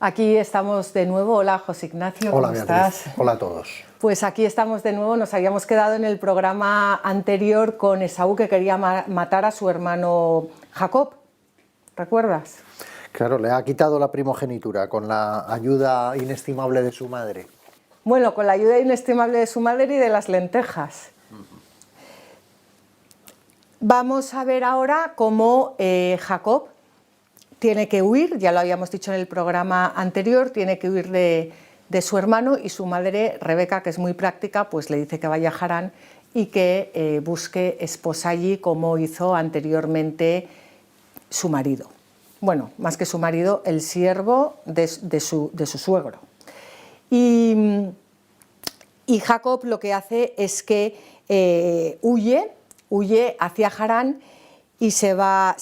Aquí estamos de nuevo. Hola, José Ignacio, Hola, ¿cómo Beatriz. estás? Hola a todos. Pues aquí estamos de nuevo. Nos habíamos quedado en el programa anterior con Esaú, que quería matar a su hermano Jacob. ¿Recuerdas? Claro, le ha quitado la primogenitura con la ayuda inestimable de su madre. Bueno, con la ayuda inestimable de su madre y de las lentejas. Vamos a ver ahora cómo Jacob tiene que huir, ya lo habíamos dicho en el programa anterior, tiene que huir de su hermano, y su madre, Rebeca, que es muy práctica, pues le dice que vaya a Harán y que busque esposa allí, como hizo anteriormente su marido. Bueno, más que su marido, el siervo de su suegro. Y Jacob lo que hace es que huye hacia Harán y se va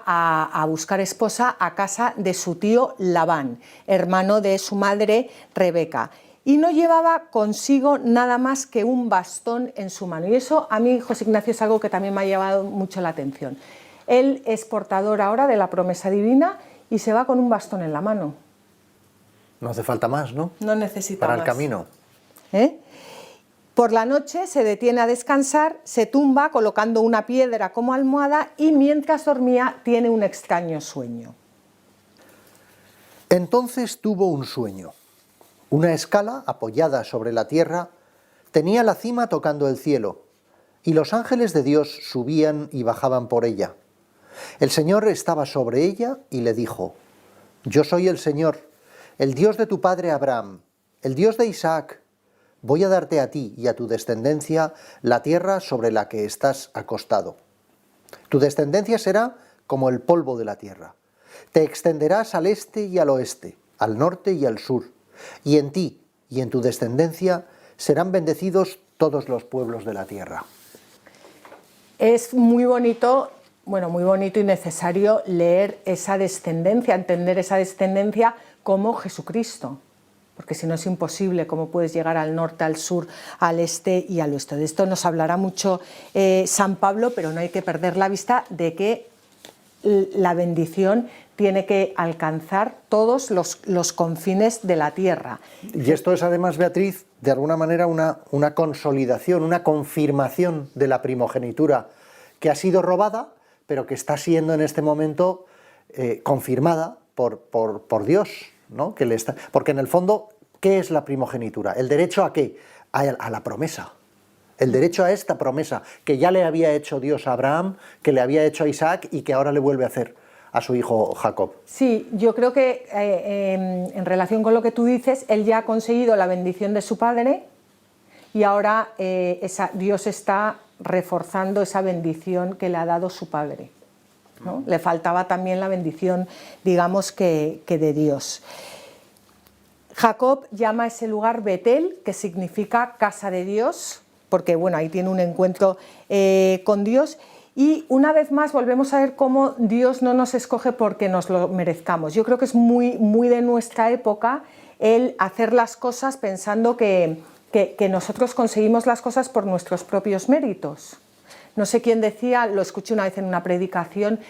a buscar esposa a casa de su tío Labán, hermano de su madre Rebeca. Y no llevaba consigo nada más que un bastón en su mano. Y eso a mí, José Ignacio, es algo que también me ha llamado mucho la atención. Él es portador ahora de la promesa divina y se va con un bastón en la mano. No hace falta más, ¿no? No necesita para más. el camino. Por la noche se detiene a descansar, se tumba colocando una piedra como almohada y mientras dormía tiene un extraño sueño. Entonces tuvo un sueño. Una escala apoyada sobre la tierra tenía la cima tocando el cielo, y los ángeles de Dios subían y bajaban por ella. El Señor estaba sobre ella y le dijo: Yo soy el Señor, el Dios de tu padre Abraham, el Dios de Isaac. Voy a darte a ti y a tu descendencia la tierra sobre la que estás acostado. Tu descendencia será como el polvo de la tierra. Te extenderás al este y al oeste, al norte y al sur, y en ti y en tu descendencia serán bendecidos todos los pueblos de la tierra. Es muy bonito, muy bonito y necesario leer esa descendencia, entender esa descendencia como Jesucristo. Porque si no es imposible cómo puedes llegar al norte, al sur, al este y al oeste. De esto nos hablará mucho San Pablo, pero no hay que perder la vista de que la bendición tiene que alcanzar todos los confines de la tierra. Y esto es además, Beatriz, de alguna manera una consolidación, una confirmación de la primogenitura que ha sido robada, pero que está siendo en este momento confirmada por Dios, ¿no? Porque en el fondo, ¿qué es la primogenitura? ¿El derecho a qué? A la promesa. El derecho a esta promesa que ya le había hecho Dios a Abraham, que le había hecho a Isaac y que ahora le vuelve a hacer a su hijo Jacob. Sí, yo creo que en relación con lo que tú dices, él ya ha conseguido la bendición de su padre y ahora Dios está reforzando esa bendición que le ha dado su padre, ¿no? Le faltaba también la bendición, digamos, que de Dios. Jacob llama a ese lugar Betel, que significa casa de Dios, porque ahí tiene un encuentro con Dios. Y una vez más volvemos a ver cómo Dios no nos escoge porque nos lo merezcamos. Yo creo que es muy de nuestra época el hacer las cosas pensando que nosotros conseguimos las cosas por nuestros propios méritos. No sé quién decía, lo escuché una vez en una predicación,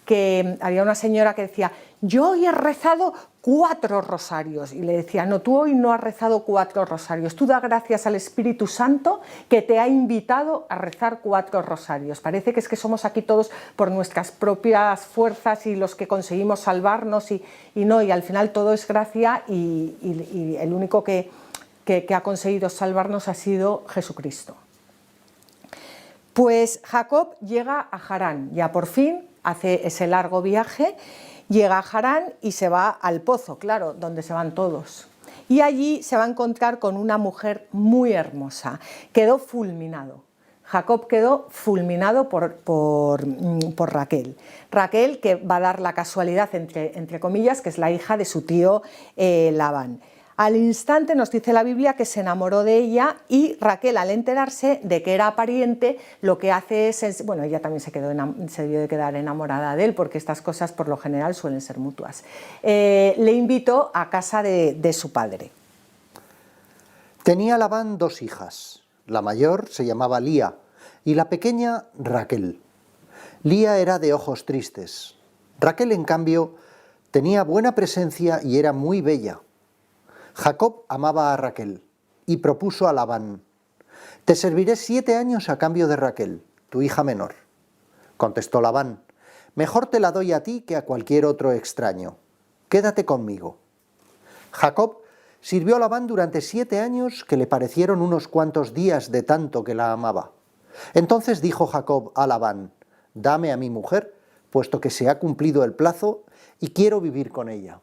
que había una señora que decía: yo hoy he rezado 4 rosarios, y le decía: no, tú hoy no has rezado 4 rosarios, tú da gracias al Espíritu Santo que te ha invitado a rezar 4 rosarios. Parece que es que somos aquí todos por nuestras propias fuerzas y los que conseguimos salvarnos, y no, y al final todo es gracia, y el único que ha conseguido salvarnos ha sido Jesucristo. Pues Jacob llega a Harán, ya por fin hace ese largo viaje, llega a Harán y se va al pozo, claro, donde se van todos. Y allí se va a encontrar con una mujer muy hermosa. Quedó fulminado. Jacob quedó fulminado por Raquel. Raquel, que va a dar la casualidad, entre comillas, que es la hija de su tío Labán. Al instante nos dice la Biblia que se enamoró de ella, y Raquel, al enterarse de que era pariente, lo que hace es, ella también se debió de quedar enamorada de él, porque estas cosas por lo general suelen ser mutuas. Le invitó a casa de su padre. Tenía Labán 2 hijas. La mayor se llamaba Lía y la pequeña Raquel. Lía era de ojos tristes. Raquel, en cambio, Tenía buena presencia y era muy bella. Jacob amaba a Raquel y propuso a Labán: «Te serviré 7 años a cambio de Raquel, tu hija menor». Contestó Labán: «Mejor te la doy a ti que a cualquier otro extraño. Quédate conmigo». Jacob sirvió a Labán durante 7 años, que le parecieron unos cuantos días de tanto que la amaba. Entonces dijo Jacob a Labán: «Dame a mi mujer, puesto que se ha cumplido el plazo y quiero vivir con ella».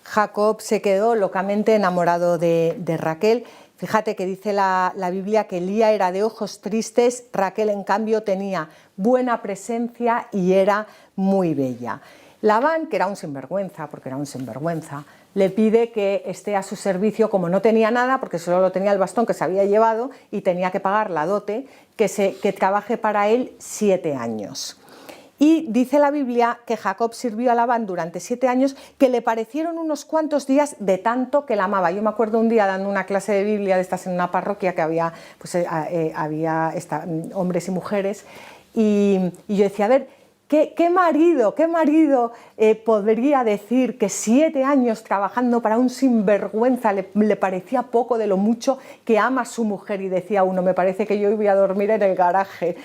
Jacob se quedó locamente enamorado de Raquel. Fíjate que dice la Biblia que Lía era de ojos tristes, Raquel en cambio tenía buena presencia y era muy bella. Labán, que era un sinvergüenza, porque era un sinvergüenza, le pide que esté a su servicio, como no tenía nada, porque solo lo tenía el bastón que se había llevado y tenía que pagar la dote, que trabaje para él 7 años. Y dice la Biblia que Jacob sirvió a Labán durante 7 años, que le parecieron unos cuantos días de tanto que la amaba. Yo me acuerdo un día dando una clase de Biblia de estas en una parroquia que había, hombres y mujeres, y yo decía, a ver, ¿qué marido podría decir que 7 años trabajando para un sinvergüenza le parecía poco de lo mucho que ama a su mujer? Y decía uno, me parece que yo iba a dormir en el garaje.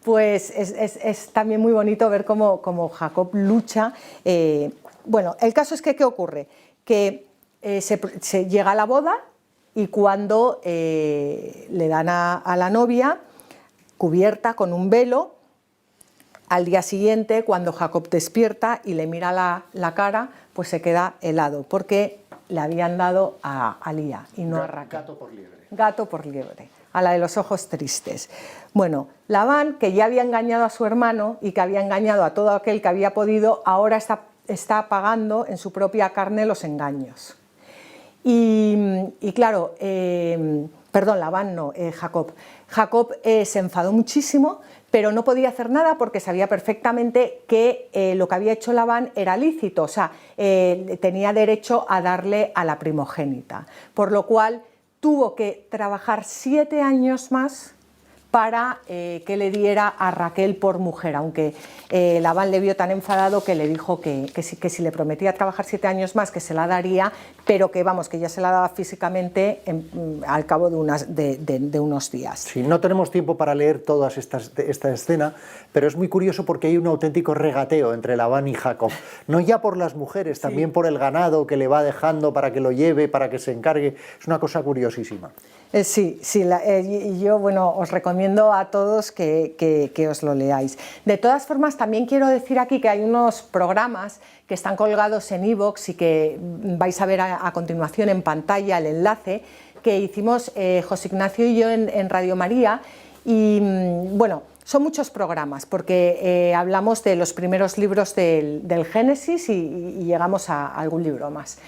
Pues es también muy bonito ver cómo Jacob lucha. Bueno, el caso es que, ¿qué ocurre? Que se llega a la boda y cuando le dan a la novia cubierta con un velo, al día siguiente, cuando Jacob despierta y le mira la cara, pues se queda helado, porque le habían dado a Lía y no a Raquel. Gato por liebre. Gato por liebre, a la de los ojos tristes. Bueno, Labán, que ya había engañado a su hermano y que había engañado a todo aquel que había podido, ahora está pagando en su propia carne los engaños. Y claro, perdón, Labán no, Jacob. Jacob se enfadó muchísimo, pero no podía hacer nada porque sabía perfectamente que lo que había hecho Labán era lícito, o sea, tenía derecho a darle a la primogénita, por lo cual tuvo que trabajar 7 años más para que le diera a Raquel por mujer, aunque Labán le vio tan enfadado que le dijo que si le prometía trabajar 7 años más, que se la daría, pero que vamos, que ya se la daba físicamente al cabo de unos días. Sí, no tenemos tiempo para leer toda esta escena, pero es muy curioso porque hay un auténtico regateo entre Labán y Jacob, no ya por las mujeres, sí, también por el ganado que le va dejando para que lo lleve, para que se encargue, es una cosa curiosísima. Sí, yo bueno, os recomiendo a todos que os lo leáis. De todas formas, también quiero decir aquí que hay unos programas que están colgados en iVoox y que vais a ver a continuación en pantalla el enlace, que hicimos José Ignacio y yo en Radio María, y bueno, son muchos programas porque hablamos de los primeros libros del Génesis y llegamos a algún libro más.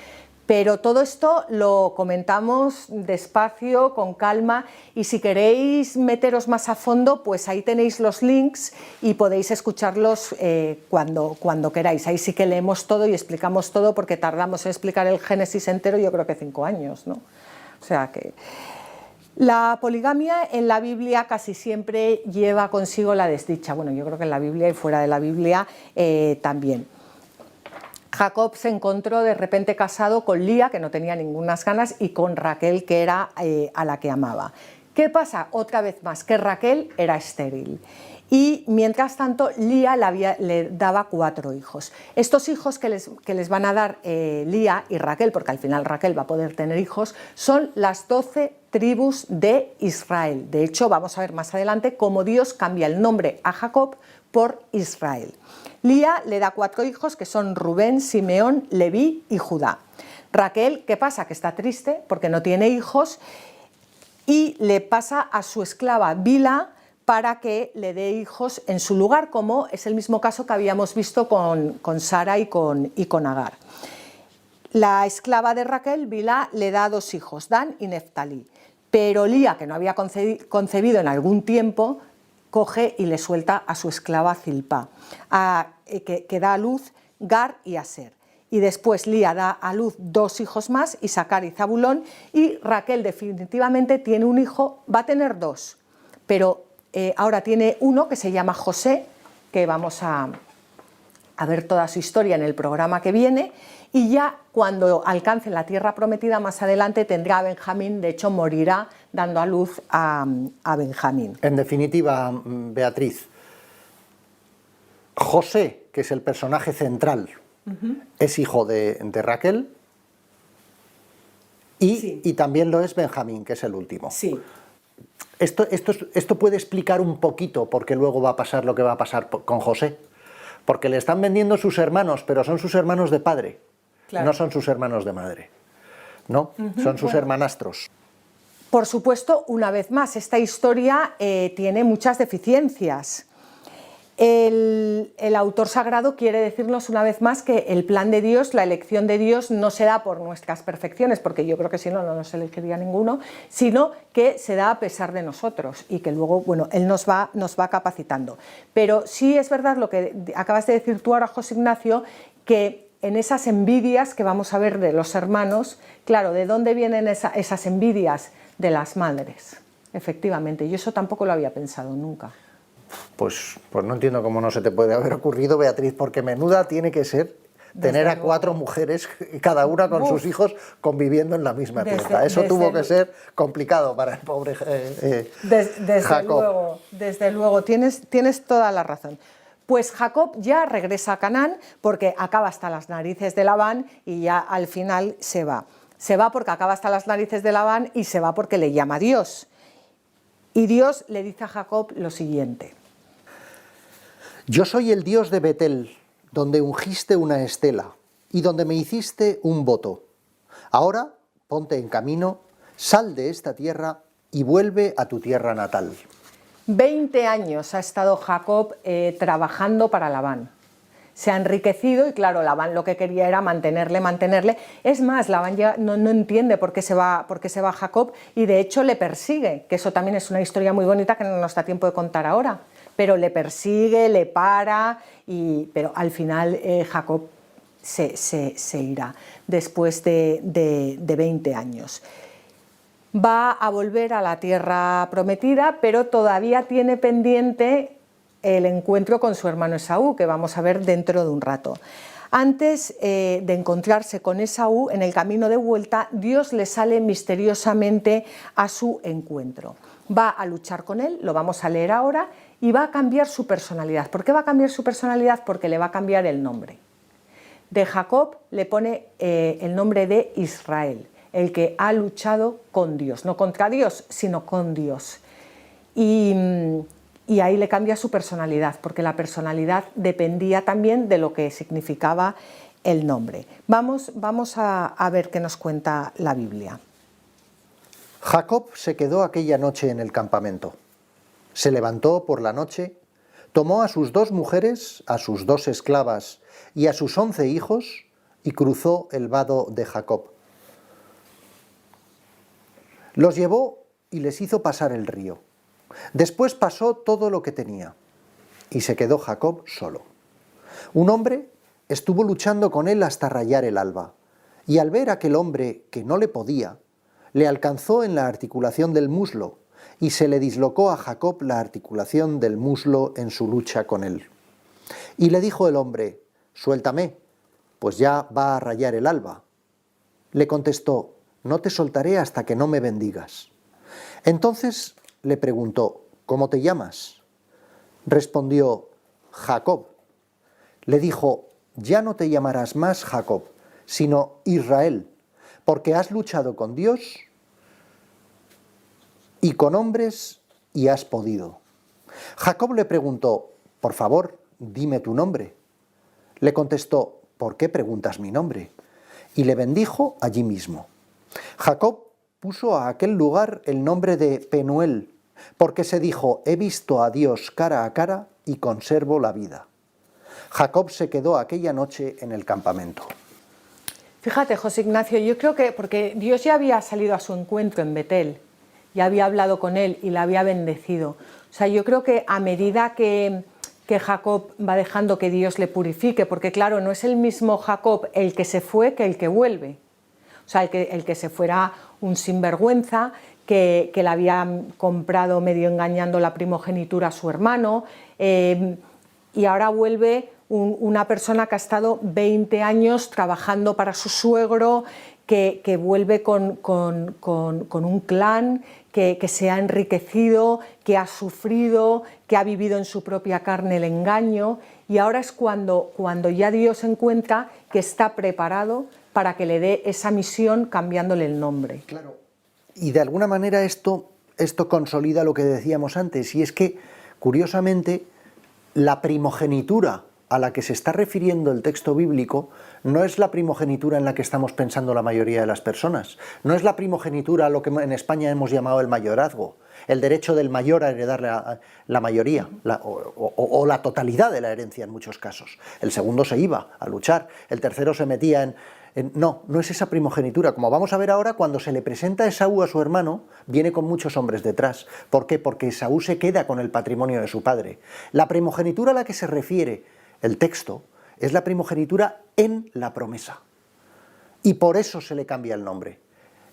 Pero todo esto lo comentamos despacio, con calma, y si queréis meteros más a fondo, pues ahí tenéis los links y podéis escucharlos cuando queráis. Ahí sí que leemos todo y explicamos todo, porque tardamos en explicar el Génesis entero, yo creo que 5 años, ¿no? O sea que la poligamia en la Biblia casi siempre lleva consigo la desdicha. Bueno, yo creo que en la Biblia y fuera de la Biblia también. Jacob se encontró de repente casado con Lía, que no tenía ninguna ganas, y con Raquel, que era a la que amaba. ¿Qué pasa? Otra vez más, que Raquel era estéril. Y mientras tanto, Lía le daba 4 hijos. Estos hijos que les van a dar Lía y Raquel, porque al final Raquel va a poder tener hijos, son las 12 tribus de Israel. De hecho, vamos a ver más adelante cómo Dios cambia el nombre a Jacob por Israel. Lía le da 4 hijos, que son Rubén, Simeón, Leví y Judá. Raquel, ¿qué pasa? Que está triste porque no tiene hijos y le pasa a su esclava Bilha para que le dé hijos en su lugar, como es el mismo caso que habíamos visto con Sara y con Agar. La esclava de Raquel, Bilha, le da 2 hijos, Dan y Neftalí. Pero Lía, que no había concebido en algún tiempo, coge y le suelta a su esclava Zilpá, que da a luz Gar y Aser. Y después Lía da a luz 2 hijos más, Isacar y Zabulón, y Raquel definitivamente tiene un hijo, va a tener 2, pero ahora tiene uno que se llama José, que vamos a a ver toda su historia en el programa que viene, y ya cuando alcance la tierra prometida más adelante tendrá a Benjamín, de hecho morirá dando a luz a Benjamín. En definitiva, Beatriz, José, que es el personaje central, es hijo de Raquel, y también lo es Benjamín, que es el último. Sí. Esto puede explicar un poquito por qué luego va a pasar lo que va a pasar con José. Porque le están vendiendo sus hermanos, pero son sus hermanos de padre, claro. No son sus hermanos de madre, ¿no? Son sus hermanastros. Por supuesto, una vez más, esta historia tiene muchas deficiencias. El autor sagrado quiere decirnos una vez más que el plan de Dios, la elección de Dios no se da por nuestras perfecciones, porque yo creo que si no, no nos elegiría ninguno, sino que se da a pesar de nosotros y que luego, bueno, Él nos va capacitando. Pero sí es verdad lo que acabas de decir tú ahora, José Ignacio, que en esas envidias que vamos a ver de los hermanos, claro, ¿de dónde vienen esas envidias? De las madres, efectivamente. Yo eso tampoco lo había pensado nunca. Pues no entiendo cómo no se te puede haber ocurrido, Beatriz, porque menuda tiene que ser tener a 4 mujeres, cada una con sus hijos, conviviendo en la misma pieza. Eso tuvo que ser complicado para el pobre Jacob. Desde luego, tienes toda la razón. Pues Jacob ya regresa a Canaán porque acaba hasta las narices de Labán y ya al final se va. Se va porque acaba hasta las narices de Labán y se va porque le llama Dios. Y Dios le dice a Jacob lo siguiente. Yo soy el Dios de Betel, donde ungiste una estela y donde me hiciste un voto. Ahora ponte en camino, sal de esta tierra y vuelve a tu tierra natal. 20 años ha estado Jacob trabajando para Labán. Se ha enriquecido y claro, Labán lo que quería era mantenerle. Es más, Labán ya no entiende por qué se va Jacob y de hecho le persigue, que eso también es una historia muy bonita que no nos da tiempo de contar ahora. Pero le persigue, le para, pero al final Jacob se irá después de 20 años. Va a volver a la tierra prometida, pero todavía tiene pendiente el encuentro con su hermano Esaú, que vamos a ver dentro de un rato. Antes de encontrarse con Esaú, en el camino de vuelta, Dios le sale misteriosamente a su encuentro. Va a luchar con él, lo vamos a leer ahora, y va a cambiar su personalidad. ¿Por qué va a cambiar su personalidad? Porque le va a cambiar el nombre. De Jacob le pone el nombre de Israel, el que ha luchado con Dios, no contra Dios, sino con Dios. Y ahí le cambia su personalidad, porque la personalidad dependía también de lo que significaba el nombre. Vamos a ver qué nos cuenta la Biblia. Jacob se quedó aquella noche en el campamento. Se levantó por la noche, tomó a sus 2 mujeres, a sus 2 esclavas y a sus 11 hijos y cruzó el vado de Jacob. Los llevó y les hizo pasar el río. Después pasó todo lo que tenía y se quedó Jacob solo. Un hombre estuvo luchando con él hasta rayar el alba y al ver a aquel hombre que no le podía, le alcanzó en la articulación del muslo y se le dislocó a Jacob la articulación del muslo en su lucha con él. Y le dijo el hombre, suéltame, pues ya va a rayar el alba. Le contestó, no te soltaré hasta que no me bendigas. Entonces le preguntó, ¿cómo te llamas? Respondió, Jacob. Le dijo, ya no te llamarás más Jacob, sino Israel, porque has luchado con Dios y con hombres y has podido. Jacob le preguntó, por favor, dime tu nombre. Le contestó, ¿por qué preguntas mi nombre? Y le bendijo allí mismo. Jacob puso a aquel lugar el nombre de Penuel, porque se dijo, he visto a Dios cara a cara y conservo la vida. Jacob se quedó aquella noche en el campamento. Fíjate, José Ignacio, yo creo que porque Dios ya había salido a su encuentro en Betel, ya había hablado con él y le había bendecido. O sea, yo creo que a medida que Jacob va dejando que Dios le purifique, porque claro, no es el mismo Jacob el que se fue que el que vuelve. O sea, el que se fuera un sinvergüenza, que le había comprado medio engañando la primogenitura a su hermano, y ahora vuelve una persona que ha estado 20 años trabajando para su suegro, que vuelve con un clan, que se ha enriquecido, que ha sufrido, que ha vivido en su propia carne el engaño, y ahora es cuando ya Dios encuentra que está preparado para que le dé esa misión cambiándole el nombre. Claro. Y de alguna manera esto consolida lo que decíamos antes, y es que, curiosamente, la primogenitura a la que se está refiriendo el texto bíblico no es la primogenitura en la que estamos pensando la mayoría de las personas, no es la primogenitura a lo que en España hemos llamado el mayorazgo, el derecho del mayor a heredar la mayoría o la totalidad de la herencia en muchos casos. El segundo se iba a luchar, el tercero se metía no es esa primogenitura. Como vamos a ver ahora, cuando se le presenta a Esaú a su hermano, viene con muchos hombres detrás. ¿Por qué? Porque Esaú se queda con el patrimonio de su padre. La primogenitura a la que se refiere el texto es la primogenitura en la promesa. Y por eso se le cambia el nombre.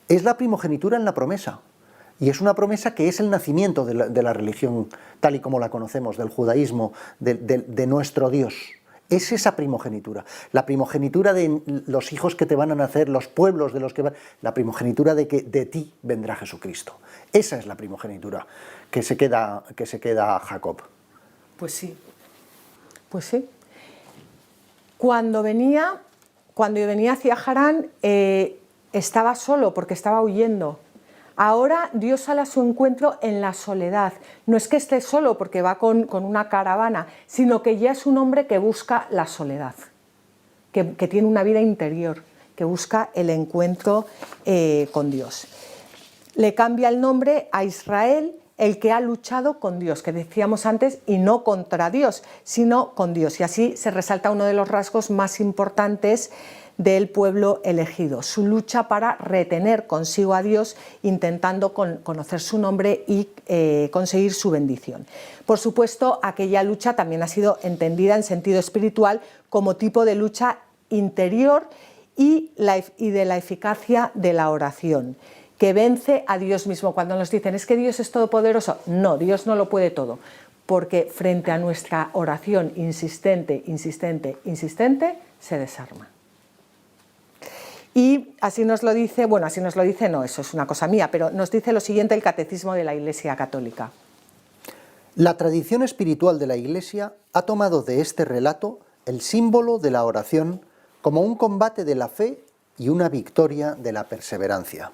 Es la primogenitura en la promesa. Y es una promesa que es el nacimiento de la religión tal y como la conocemos, del judaísmo, de nuestro Dios. Es esa primogenitura, la primogenitura de los hijos que te van a nacer, los pueblos de los que van, la primogenitura de que de ti vendrá Jesucristo. Esa es la primogenitura que se queda Jacob. Pues sí, pues sí. Cuando venía hacia Harán, estaba solo porque estaba huyendo. Ahora Dios sale a su encuentro en la soledad. No es que esté solo porque va con una caravana, sino que ya es un hombre que busca la soledad, que tiene una vida interior, que busca el encuentro con Dios. Le cambia el nombre a Israel, el que ha luchado con Dios, que decíamos antes, y no contra Dios, sino con Dios. Y así se resalta uno de los rasgos más importantes del pueblo elegido, su lucha para retener consigo a Dios, intentando conocer su nombre y conseguir su bendición. Por supuesto, aquella lucha también ha sido entendida en sentido espiritual como tipo de lucha interior y de la eficacia de la oración, que vence a Dios mismo. Cuando nos dicen, es que Dios es todopoderoso, no, Dios no lo puede todo, porque frente a nuestra oración insistente, se desarma. Y así nos lo dice, no, eso es una cosa mía, pero nos dice lo siguiente el Catecismo de la Iglesia Católica. La tradición espiritual de la Iglesia ha tomado de este relato el símbolo de la oración como un combate de la fe y una victoria de la perseverancia.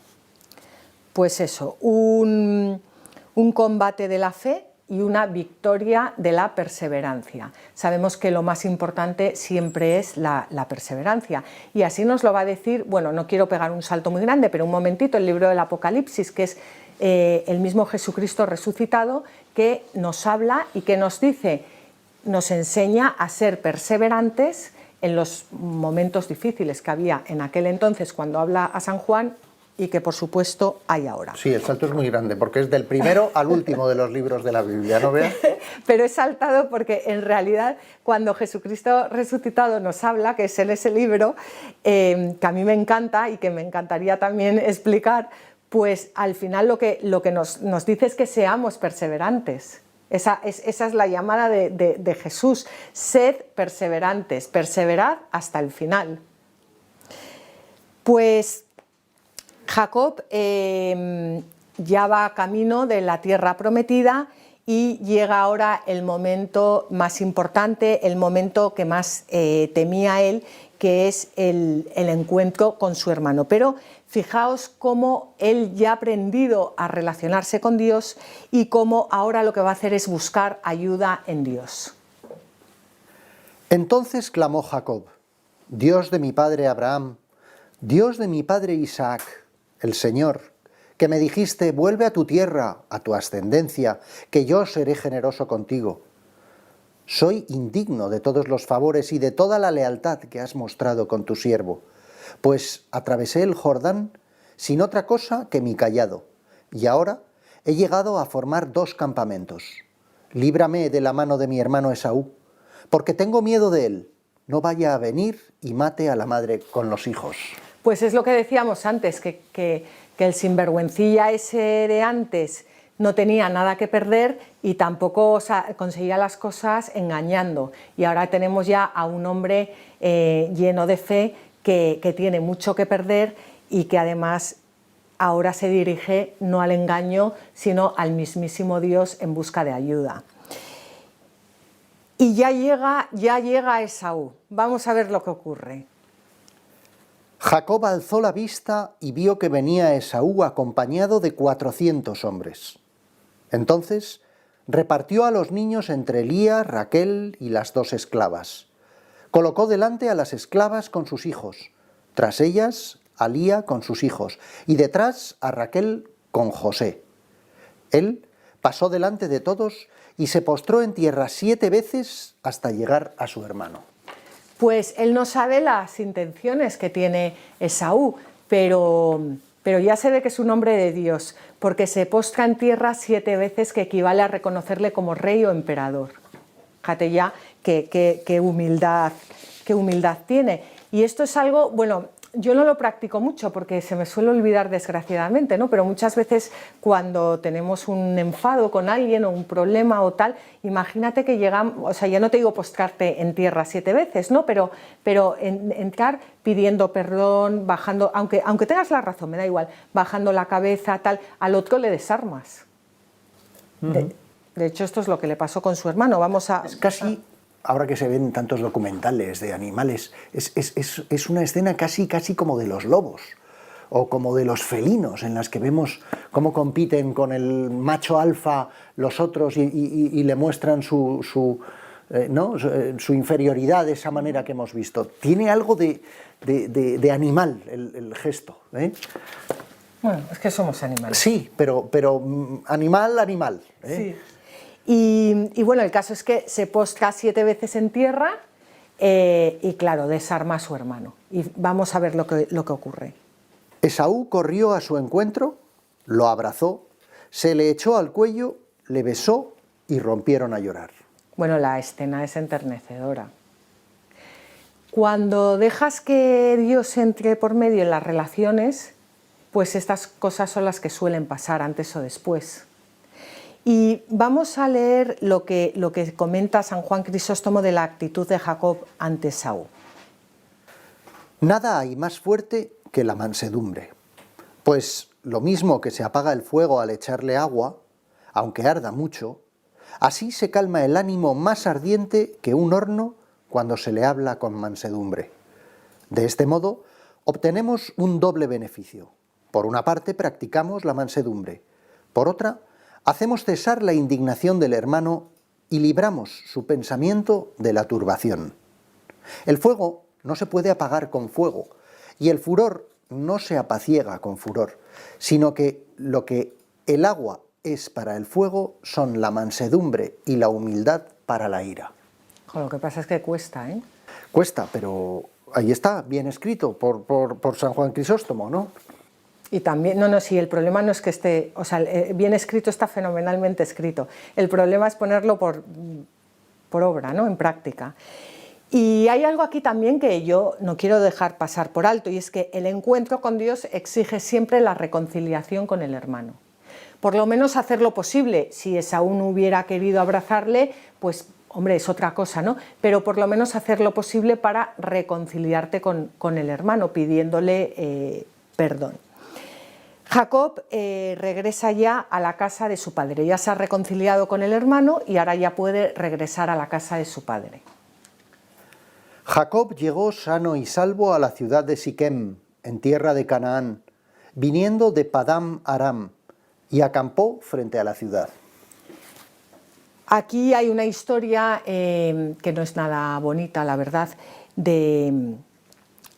Pues eso, un combate de la fe y una victoria de la perseverancia. Sabemos que lo más importante siempre es la perseverancia, y así nos lo va a decir, bueno, no quiero pegar un salto muy grande, pero un momentito, el libro del Apocalipsis, que es el mismo Jesucristo resucitado, que nos habla y que nos dice, nos enseña a ser perseverantes en los momentos difíciles que había en aquel entonces cuando habla a San Juan, y que por supuesto hay ahora. Sí, el salto es muy grande, porque es del primero al último de los libros de la Biblia, ¿no veas? Pero he saltado porque en realidad cuando Jesucristo resucitado nos habla, que es en ese libro, que a mí me encanta y que me encantaría también explicar, pues al final lo que nos dice es que seamos perseverantes. Esa es la llamada de Jesús, sed perseverantes, perseverad hasta el final. Pues Jacob ya va camino de la tierra prometida y llega ahora el momento más importante, el momento que más temía él, que es el encuentro con su hermano. Pero fijaos cómo él ya ha aprendido a relacionarse con Dios y cómo ahora lo que va a hacer es buscar ayuda en Dios. Entonces clamó Jacob, Dios de mi padre Abraham, Dios de mi padre Isaac, el Señor, que me dijiste, vuelve a tu tierra, a tu ascendencia, que yo seré generoso contigo. Soy indigno de todos los favores y de toda la lealtad que has mostrado con tu siervo, pues atravesé el Jordán sin otra cosa que mi cayado, y ahora he llegado a formar 2 campamentos. Líbrame de la mano de mi hermano Esaú, porque tengo miedo de él, no vaya a venir y mate a la madre con los hijos. Pues es lo que decíamos antes, que el sinvergüencilla ese de antes no tenía nada que perder y tampoco conseguía las cosas engañando. Y ahora tenemos ya a un hombre lleno de fe que tiene mucho que perder y que además ahora se dirige no al engaño, sino al mismísimo Dios en busca de ayuda. Y ya llega Esaú. Vamos a ver lo que ocurre. Jacob alzó la vista y vio que venía Esaú acompañado de 400 hombres. Entonces repartió a los niños entre Lía, Raquel y las 2 esclavas. Colocó delante a las esclavas con sus hijos, tras ellas a Lía con sus hijos y detrás a Raquel con José. Él pasó delante de todos y se postró en tierra 7 veces hasta llegar a su hermano. Pues él no sabe las intenciones que tiene Esaú, pero ya se ve que es un hombre de Dios, porque se postra en tierra 7 veces, que equivale a reconocerle como rey o emperador. Fíjate ya qué humildad tiene. Y esto es algo, bueno, yo no lo practico mucho porque se me suele olvidar desgraciadamente, ¿no? Pero muchas veces cuando tenemos un enfado con alguien o un problema o tal, imagínate que llegamos, o sea, ya no te digo postrarte en tierra 7 veces, ¿no? Pero entrar pidiendo perdón, bajando, aunque tengas la razón, me da igual, bajando la cabeza, tal, al otro le desarmas. De hecho, esto es lo que le pasó con su hermano. Es casi... Ahora que se ven tantos documentales de animales, es una escena casi como de los lobos o como de los felinos, en las que vemos cómo compiten con el macho alfa los otros y le muestran su inferioridad de esa manera que hemos visto. Tiene algo de animal el gesto, ¿eh? Bueno, es que somos animales. Sí, pero animal, ¿eh? Sí. Y bueno, el caso es que se postra 7 veces en tierra y claro, desarma a su hermano. Y vamos a ver lo que ocurre. Esaú corrió a su encuentro, lo abrazó, se le echó al cuello, le besó y rompieron a llorar. Bueno, la escena es enternecedora. Cuando dejas que Dios entre por medio en las relaciones, pues estas cosas son las que suelen pasar antes o después. Y vamos a leer lo que comenta San Juan Crisóstomo de la actitud de Jacob ante Esaú. Nada hay más fuerte que la mansedumbre, pues lo mismo que se apaga el fuego al echarle agua, aunque arda mucho, así se calma el ánimo más ardiente que un horno cuando se le habla con mansedumbre. De este modo obtenemos un doble beneficio. Por una parte practicamos la mansedumbre, por otra hacemos cesar la indignación del hermano y libramos su pensamiento de la turbación. El fuego no se puede apagar con fuego, y el furor no se apaciega con furor, sino que lo que el agua es para el fuego son la mansedumbre y la humildad para la ira. Lo que pasa es que cuesta, ¿eh? Cuesta, pero ahí está, bien escrito por San Juan Crisóstomo, ¿no? Y también, sí, el problema no es que esté, o sea, bien escrito está fenomenalmente escrito. El problema es ponerlo por obra, ¿no? En práctica. Y hay algo aquí también que yo no quiero dejar pasar por alto, y es que el encuentro con Dios exige siempre la reconciliación con el hermano. Por lo menos hacer lo posible. Si Esaú no hubiera querido abrazarle, pues, hombre, es otra cosa, ¿no? Pero por lo menos hacer lo posible para reconciliarte con el hermano, pidiéndole perdón. Jacob regresa ya a la casa de su padre, ya se ha reconciliado con el hermano y ahora ya puede regresar a la casa de su padre. Jacob llegó sano y salvo a la ciudad de Siquem, en tierra de Canaán, viniendo de Padam Aram, y acampó frente a la ciudad. Aquí hay una historia que no es nada bonita, la verdad, de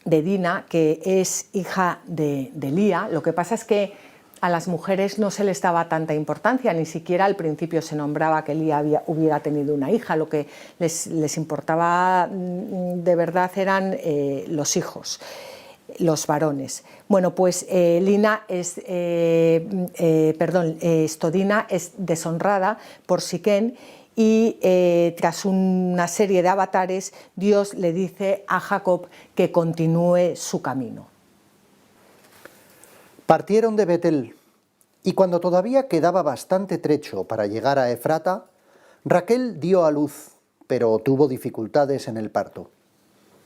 Dina, que es hija de Lía. Lo que pasa es que a las mujeres no se les daba tanta importancia, ni siquiera al principio se nombraba que Lía hubiera tenido una hija. Lo que les importaba de verdad eran los hijos, los varones. Bueno, pues Dina es deshonrada por Siquem y tras una serie de avatares Dios le dice a Jacob que continúe su camino. Partieron de Betel Y cuando todavía quedaba bastante trecho para llegar a Efrata, Raquel dio a luz, pero tuvo dificultades en el parto.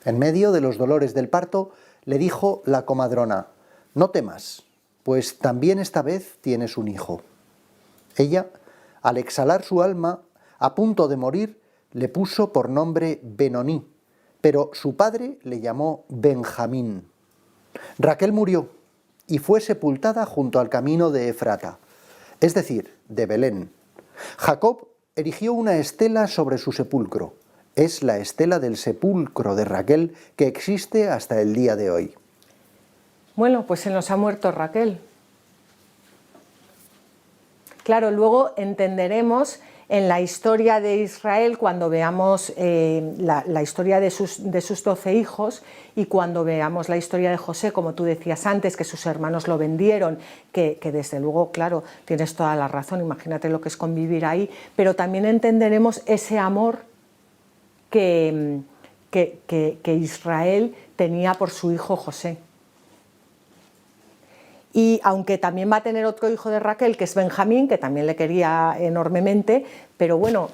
En medio de los dolores del parto, le dijo la comadrona: «No temas, pues también esta vez tienes un hijo». Ella, al exhalar su alma, a punto de morir, le puso por nombre Benoní, pero su padre le llamó Benjamín. Raquel murió y fue sepultada junto al camino de Efrata, es decir, de Belén. Jacob erigió una estela sobre su sepulcro. Es la estela del sepulcro de Raquel que existe hasta el día de hoy. Bueno, pues se nos ha muerto Raquel. Claro, luego entenderemos en la historia de Israel, cuando veamos la historia de sus 12 hijos y cuando veamos la historia de José, como tú decías antes, que sus hermanos lo vendieron, que desde luego, claro, tienes toda la razón, imagínate lo que es convivir ahí, pero también entenderemos ese amor que Israel tenía por su hijo José. Y aunque también va a tener otro hijo de Raquel, que es Benjamín, que también le quería enormemente, pero bueno,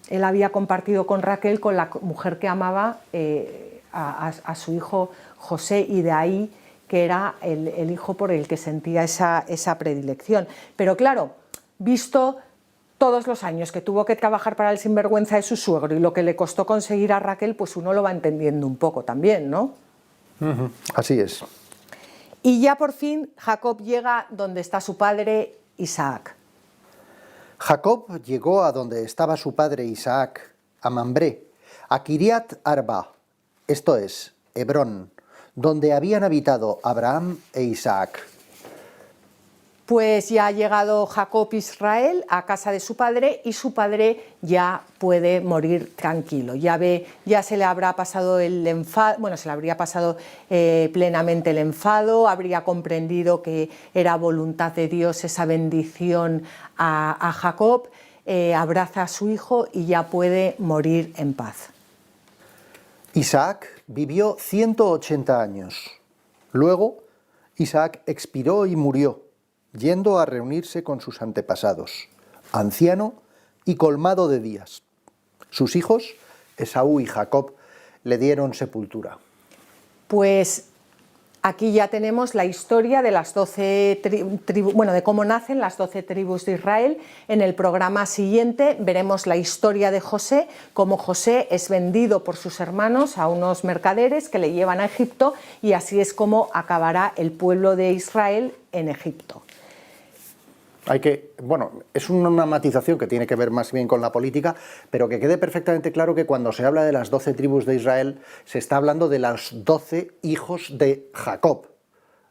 él había compartido con Raquel, con la mujer que amaba, a su hijo José, y de ahí que era el hijo por el que sentía esa predilección. Pero claro, visto todos los años que tuvo que trabajar para el sinvergüenza de su suegro y lo que le costó conseguir a Raquel, pues uno lo va entendiendo un poco también, ¿no? Así es. Y ya por fin Jacob llega donde está su padre Isaac. Jacob llegó a donde estaba su padre Isaac, a Mambré, a Kiriat Arba, esto es, Hebrón, donde habían habitado Abraham e Isaac. Pues ya ha llegado Jacob Israel a casa de su padre y su padre ya puede morir tranquilo. Ya se le habrá pasado el enfado, bueno, se le habría pasado plenamente el enfado, habría comprendido que era voluntad de Dios esa bendición a Jacob, abraza a su hijo y ya puede morir en paz. Isaac vivió 180 años. Luego, Isaac expiró y murió, yendo a reunirse con sus antepasados, anciano y colmado de días. Sus hijos, Esaú y Jacob, le dieron sepultura. Pues aquí ya tenemos la historia de las 12 tribus, bueno, de cómo nacen las 12 tribus de Israel. En el programa siguiente veremos la historia de José, cómo José es vendido por sus hermanos a unos mercaderes que le llevan a Egipto, y así es como acabará el pueblo de Israel en Egipto. Es una matización que tiene que ver más bien con la política, pero que quede perfectamente claro que cuando se habla de las 12 tribus de Israel, se está hablando de los 12 hijos de Jacob,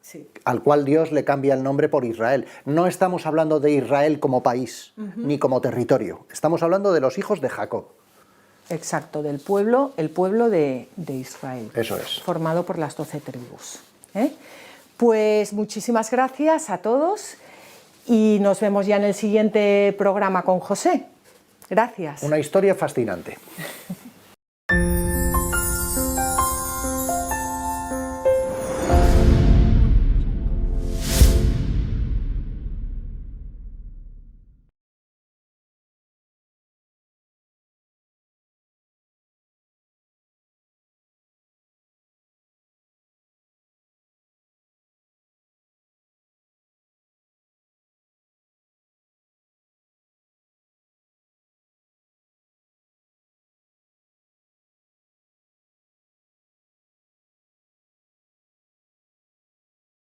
sí, al cual Dios le cambia el nombre por Israel. No estamos hablando de Israel como país, ni como territorio, estamos hablando de los hijos de Jacob. Exacto, el pueblo de Israel. Eso es. Formado por las 12 tribus. Pues muchísimas gracias a todos. Y nos vemos ya en el siguiente programa con José. Gracias. Una historia fascinante.